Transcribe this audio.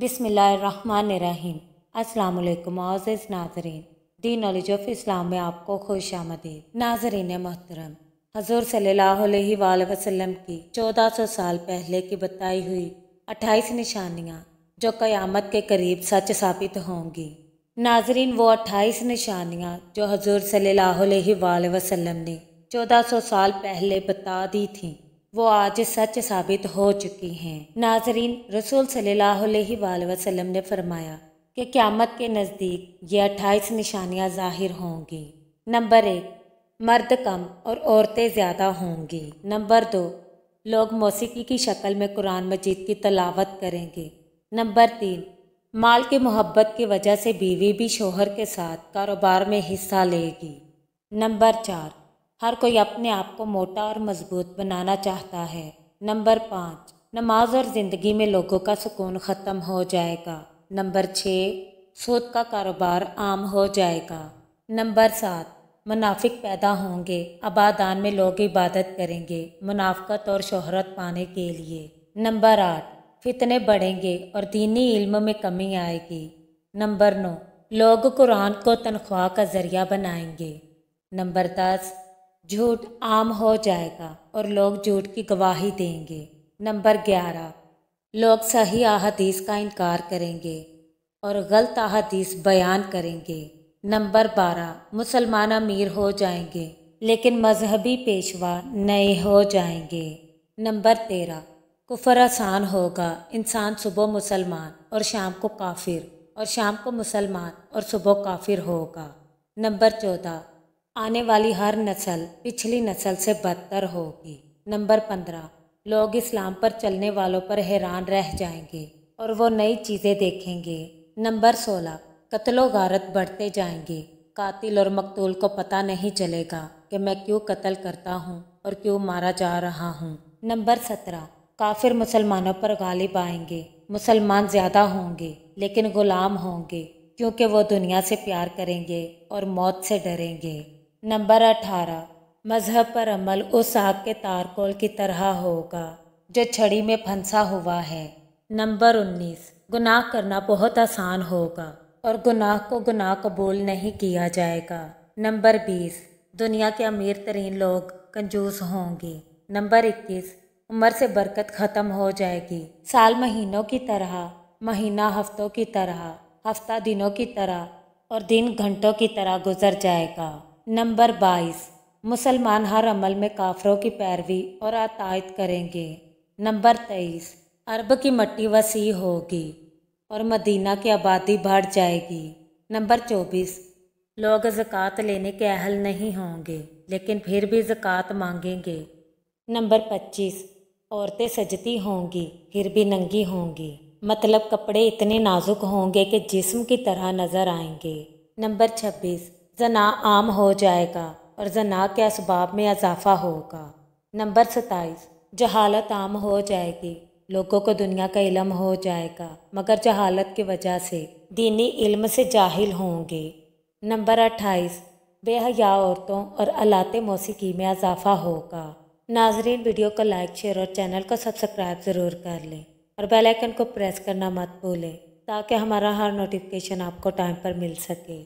बिस्मिल्लाहिर्रहमानिर्रहीम। अस्सलाम वालेकुम मोअज़्ज़िज़ नाज़रीन, दी नॉलेज ऑफ इस्लाम में आपको खुशामदीद। नाज़रीन मोहतरम, हज़ूर सल्लल्लाहु अलैहि वसल्लम की 1400 साल पहले की बताई हुई 28 निशानियाँ जो क़यामत के करीब सच साबित होंगी। नाज़रीन, वो 28 निशानियाँ जो हज़ूर सल्लल्लाहु अलैहि वसल्लम ने 1400 साल पहले बता दी थीं, वो आज सच साबित हो चुकी हैं। नाज़रीन, रसूल सल्लल्लाहु अलैहि वसल्लम ने फरमाया कि क़यामत के नज़दीक ये 28 निशानियाँ ज़ाहिर होंगी। नंबर 1, मर्द कम और औरतें ज़्यादा होंगी। नंबर 2, लोग मौसीकी की शक्ल में कुरान मजीद की तलावत करेंगे। नंबर 3, माल की मोहब्बत की वजह से बीवी भी शोहर के साथ कारोबार में हिस्सा लेगी। नंबर 4, हर कोई अपने आप को मोटा और मजबूत बनाना चाहता है। नंबर 5, नमाज और ज़िंदगी में लोगों का सुकून ख़त्म हो जाएगा। नंबर 6, सूद का कारोबार आम हो जाएगा। नंबर 7, मुनाफिक पैदा होंगे। आबादान में लोग इबादत करेंगे मुनाफ़क़त और शोहरत पाने के लिए। नंबर 8, फितने बढ़ेंगे और दीनी इल्म में कमी आएगी। नंबर 9, लोग कुरान को तनख्वाह का ज़रिया बनाएंगे। नंबर 10, झूठ आम हो जाएगा और लोग झूठ की गवाही देंगे। नंबर 11, लोग सही अहादीस का इनकार करेंगे और गलत अहादीस बयान करेंगे। नंबर 12, मुसलमान अमीर हो जाएंगे लेकिन मजहबी पेशवा नए हो जाएंगे। नंबर 13, कुफर आसान होगा। इंसान सुबह मुसलमान और शाम को काफिर और शाम को मुसलमान और सुबह काफिर होगा। नंबर 14, आने वाली हर नस्ल पिछली नस्ल से बदतर होगी। नंबर 15, लोग इस्लाम पर चलने वालों पर हैरान रह जाएंगे और वो नई चीज़ें देखेंगे। नंबर 16, कत्लो गारत बढ़ते जाएंगे। कातिल और मकतूल को पता नहीं चलेगा कि मैं क्यों कत्ल करता हूँ और क्यों मारा जा रहा हूँ। नंबर 17, काफिर मुसलमानों पर गालिब आएंगे। मुसलमान ज़्यादा होंगे लेकिन गुलाम होंगे क्योंकि वो दुनिया से प्यार करेंगे और मौत से डरेंगे। नंबर 18, मजहब पर अमल उस आग के तारकोल की तरह होगा जो छड़ी में फंसा हुआ है। नंबर 19, गुनाह करना बहुत आसान होगा और गुनाह को गुनाह कबूल नहीं किया जाएगा। नंबर 20, दुनिया के अमीर तरीन लोग कंजूस होंगे। नंबर 21, उम्र से बरकत ख़त्म हो जाएगी। साल महीनों की तरह, महीना हफ्तों की तरह, हफ्ता दिनों की तरह और दिन घंटों की तरह गुजर जाएगा। नंबर 22, मुसलमान हर अमल में काफरों की पैरवी और अतायत करेंगे। नंबर 23, अरब की मट्टी वसी होगी और मदीना की आबादी बढ़ जाएगी। नंबर 24, लोग ज़कात लेने के अहल नहीं होंगे लेकिन फिर भी ज़कात मांगेंगे। नंबर 25, औरतें सजती होंगी फिर भी नंगी होंगी, मतलब कपड़े इतने नाजुक होंगे कि जिस्म की तरह नजर आएंगे। नंबर 26, जना आम हो जाएगा और जना के असबाब में इजाफा होगा। नंबर 27, जहालत आम हो जाएगी। लोगों को दुनिया का इल्म हो जाएगा मगर जहालत की वजह से दीनी इल्म से जाहिल होंगे। नंबर 28, बेहया औरतों और आलाते मौसीकी में इजाफा होगा। नाजरीन, वीडियो को लाइक शेयर और चैनल को सब्सक्राइब ज़रूर कर लें और बेल आइकन को प्रेस करना मत भूलें ताकि हमारा हर नोटिफिकेशन आपको टाइम पर मिल सके।